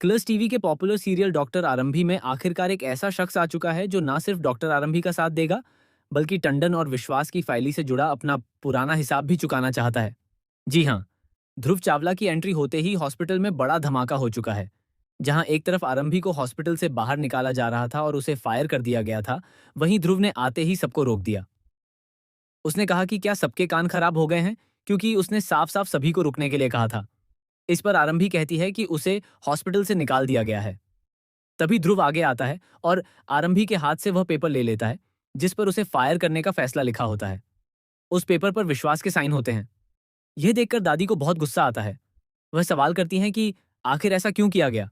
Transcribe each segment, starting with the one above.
क्लर्स TV के popular serial doctor आरंभी में आखिरकार एक ऐसा शख्स आ चुका है जो ना सिर्फ डॉक्टर आरंभी का साथ देगा, बल्कि टंडन और विश्वास की फाइली से जुड़ा अपना पुराना हिसाब भी चुकाना चाहता है। जी हाँ, ध्रुव चावला की एंट्री होते ही हॉस्पिटल में बड़ा धमाका हो चुका है। जहां एक तरफ आरंभी को हॉस्पिटल से बाहर निकाला जा रहा था और उसे फायर कर दिया गया था, वहीं ध्रुव ने आते ही सबको रोक दिया। उसने कहा कि क्या सबके कान खराब हो गए हैं, क्योंकि उसने साफ साफ सभी को रुकने के लिए कहा था। इस पर आरंभी कहती है कि उसे हॉस्पिटल से निकाल दिया गया है। तभी ध्रुव आगे आता है और आरंभी के हाथ से वह पेपर ले लेता है, जिस पर उसे फायर करने का फैसला लिखा होता है। उस पेपर पर विश्वास के साइन होते हैं। यह देखकर दादी को बहुत गुस्सा आता है। वह सवाल करती हैं कि आखिर ऐसा क्यों किया गया,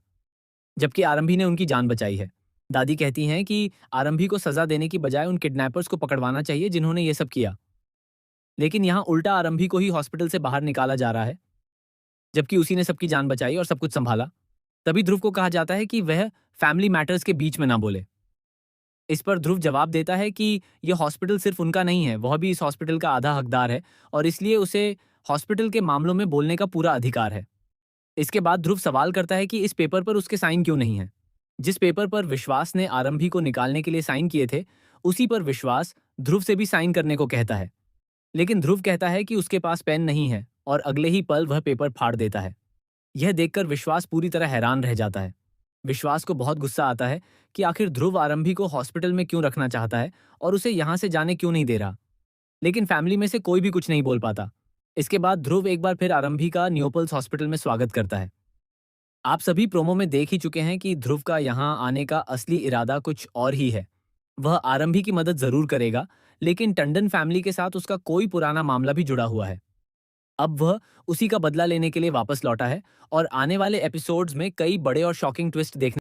जबकि आरंभी ने उनकी जान बचाई है। दादी कहती हैं कि आरंभी को सजा देने की बजाय उन किडनैपर्स को पकड़वाना चाहिए जिन्होंने ये सब किया। लेकिन यहाँ उल्टा आरंभी को ही हॉस्पिटल से बाहर निकाला जा रहा है, जबकि उसी ने सबकी जान बचाई और सब कुछ संभाला। तभी ध्रुव को कहा जाता है कि वह फैमिली मैटर्स के बीच में ना बोले। इस पर ध्रुव जवाब देता है कि यह हॉस्पिटल सिर्फ उनका नहीं है, वह भी इस हॉस्पिटल का आधा हकदार है और इसलिए उसे हॉस्पिटल के मामलों में बोलने का पूरा अधिकार है। इसके बाद ध्रुव सवाल करता है कि इस पेपर पर उसके साइन क्यों नहीं है। जिस पेपर पर विश्वास ने आरंभी को निकालने के लिए साइन किए थे, उसी पर विश्वास ध्रुव से भी साइन करने को कहता है। लेकिन ध्रुव कहता है कि उसके पास पेन नहीं है और अगले ही पल वह पेपर फाड़ देता है। यह देखकर विश्वास पूरी तरह हैरान रह जाता है। विश्वास को बहुत गुस्सा आता है कि आखिर ध्रुव आरंभी को हॉस्पिटल में क्यों रखना चाहता है और उसे यहां से जाने क्यों नहीं दे रहा। लेकिन फैमिली में से कोई भी कुछ नहीं बोल पाता। इसके बाद ध्रुव एक बार फिर आरंभी का न्योपल्स हॉस्पिटल में स्वागत करता है। आप सभी प्रोमो में देख ही चुके हैं कि ध्रुव का यहाँ आने का असली इरादा कुछ और ही है। वह आरंभी की मदद जरूर करेगा, लेकिन टंडन फैमिली के साथ उसका कोई पुराना मामला भी जुड़ा हुआ है। अब वह उसी का बदला लेने के लिए वापस लौटा है और आने वाले एपिसोड्स में कई बड़े और शॉकिंग ट्विस्ट देखने